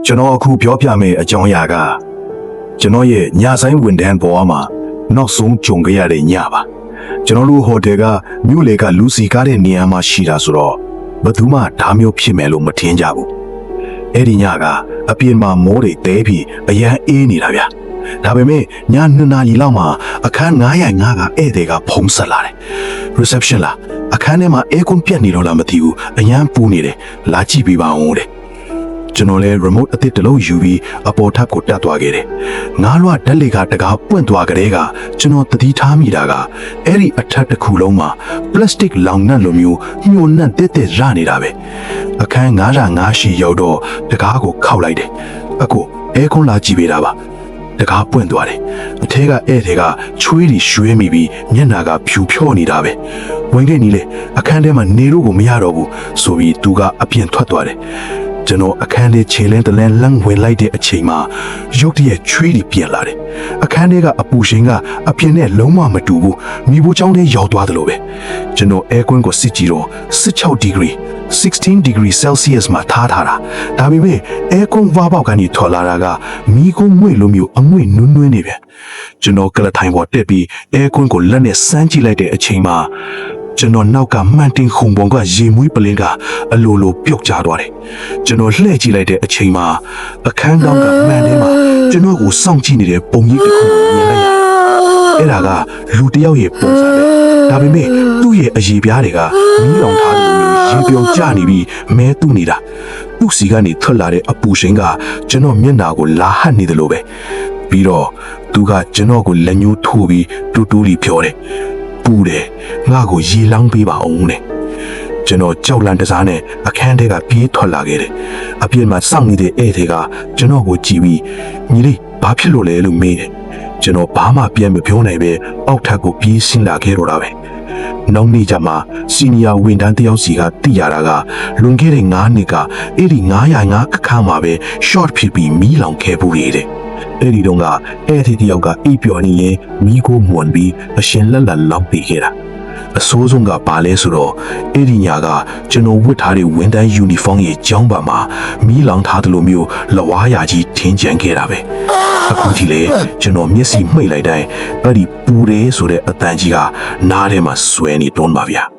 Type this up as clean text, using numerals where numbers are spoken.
ကျွန်တော်အခုပြောပြမယ့်အကြောင်းအရာကကျွန်တော်ရဲ့ညဆိုင်ဝန်ထမ်းဘဝမှာနောက်ဆုံးကြုံခဲ့ရတဲ့ညပါကျွန်တော်တို့ဟိုတယ်ကမြို့လေကလူစီကားတဲ့နေရာမှာရှိတာဆိုတော့ဘယ်သူမှဒါမျိုးဖြစ်မယ်လို့မထင်ကြဘူးအဲ့ဒီညကအပြင်မှာမိုးတွေတဲပြီးအရန်အေးနေတာဗျာဒါပေမဲ့ည2 နာရီလောက်မှာအခန်း905ကဧည့်သည်ကဖုံးဆက်လာတယ် reception လားအခန်းထဲမှာအဲကွန်ပြတ်နေတော့လားမသိဘူးအရန်ပူနေတယ်လာကြည့်ပေးပါဦးတဲ့ကျွန်တော်လဲ remote အသစ်တစ်လုံးယူပြီးအပေါ်ထပ်ကိုတက်သွားခဲ့တယ်ငါးလွှတ်ဓာတ်လေကတကားပွင့်သွားကြတဲ့ကကျွန်တော်သတိထားမိတာကအဲ့ဒီအထက်တစ်ခုလုံးမှာ plastic လောင်နှံ့လိုမျိုးညှို့နှံ့တက်တက်ရနေတာပဲအခန်း905ရှိရောက်တော့တကားကိုခောက်လိုက်တယ်အခုအဲကွန်လာကြည့်ပေးတာပါတကားပွင့်သွားတယ်အထဲကဧည့်သည်ကချွေးတွေရွှဲမိပြီးမျက်နှာကဖြူဖြော့နေတာပဲဝင်ခဲ့နီးလေအခန်းထဲမှာနေလို့ကိုမရတော့ဘူးဆိုပြီးသူကအပြင်ထွက်သွားတယ်ကျွန်တော်အခန်းထဲခြေလင်းတလန်းလန့်ဝင်လိုက်တဲ့အချိန်မှာရုတ်တရက်ချွေးတွေပြန်လာတယ်အခန်းထဲကအပူရှင်ကအပြင်နဲ့လုံးဝမတူဘူးမိဖို့ချောင်းထဲရောက်သွားတယ်လို့ပဲကျွန်တော်အဲကွန်းကိုစစ်ကြည့်တော့16 degree 16 degree Celsius မှာထားတာဒါပေမဲ့အဲကွန်းဝါပေါက်ကနေထွက်လာတာကမီးကုန်းမွေလိုမျိုးအငွေ့နွန်းနေပြန်ကျွန်တော်ကလထိုင်ပေါ်တက်ပြီးအဲကွန်းကိုလက်နဲ့စမ်းကြည့်လိုက်တဲ့အချိန်မှာကျွန်တော်နောက်ကမှန်တင်ခုံပုံကရေမွေးပလင်းကအလိုလိုပြုတ်ကျသွားတယ်ကျွန်တော်လှည့်ကြည့်လိုက်တဲ့အချိန်မှာအခန်းကောင်းကမှန်ထဲမှာကျွန်တော်ကိုစောင့်ကြည့်နေတဲ့ပုံကြီးတစ်ခုကိုမြင်လိုက်ရတယ်အဲ့ဒါကလူတစ်ယောက်ရဲ့ပုံစံပဲဒါပေမဲ့သူ့ရဲ့အရေပြားတွေကမီးလောင်ထားတယ်လို့ရေပြုံကျနေပြီးမဲတူးနေတာသူ့စီကနေထွက်လာတဲ့အပူရှင်ကကျွန်တော်မျက်နှာကိုလာဟပ်နေတယ်လို့ပဲပြီးတော့သူကကျွန်တော်ကိုလက်ညှိုးထိုးပြီးတူတူလီပြောတယ်ပူတယ်ငါ့ကိုရေလောင်းပေးပါအောင်နဲ့ကျွန်တော်ကြောက်လန့်တစားနဲ့အခန်းထဲကပြေးထွက်လာခဲ့တယ်အပြင်မှာစောင့်နေတဲ့ဧည့်သည်ကကျွန်တော်ကိုကြည့်ပြီးညီလေးဘာဖြစ်လို့လဲလို့မေးတယ်ကျွန်တော်ဘာမှပြန်မပြောနိုင်ပဲအောက်ထပ်ကိုပြေးဆင်းလာခဲ့တော့တာပဲနောက်နေ့ကျမှစီနီယာဝန်ထမ်းတယောက်စီကသိရတာကလွန်ခဲ့တဲ့9 နှစ်ကအဲ့ဒီ905အခန်းမှာပဲ short ဖြစ်ပြီးမီးလောင်ခဲ့ဘူးတဲ့အဲ့ဒီတော့ကအဲ့ဒီတယောက်ကအိပ်ပျော်နေရင်မိကိုမွန်ပြီးအရှင်လက်လက်လောက်ပြေးခဲ့တာအဆိုးဆုံးကပါလဲဆိုတော့အဲ့ဒီညာကကျွန်တော်ဝတ်ထားတဲ့ဝန်တန်းယူနီဖောင်းရဲ့ကျောင်းပါမှာမီးလောင်ထားသလိုမျိုးလဝါးရာကြီးထင်းကျန်ခဲ့တာပဲအခုဒီလေကျွန်တော်မျက်စိမှိတ်လိုက်တိုင်းအဲ့ဒီပူတယ်ဆိုတဲ့အတန်ကြီးကနားထဲမှာဆွဲနေတွန်းပါဗျာ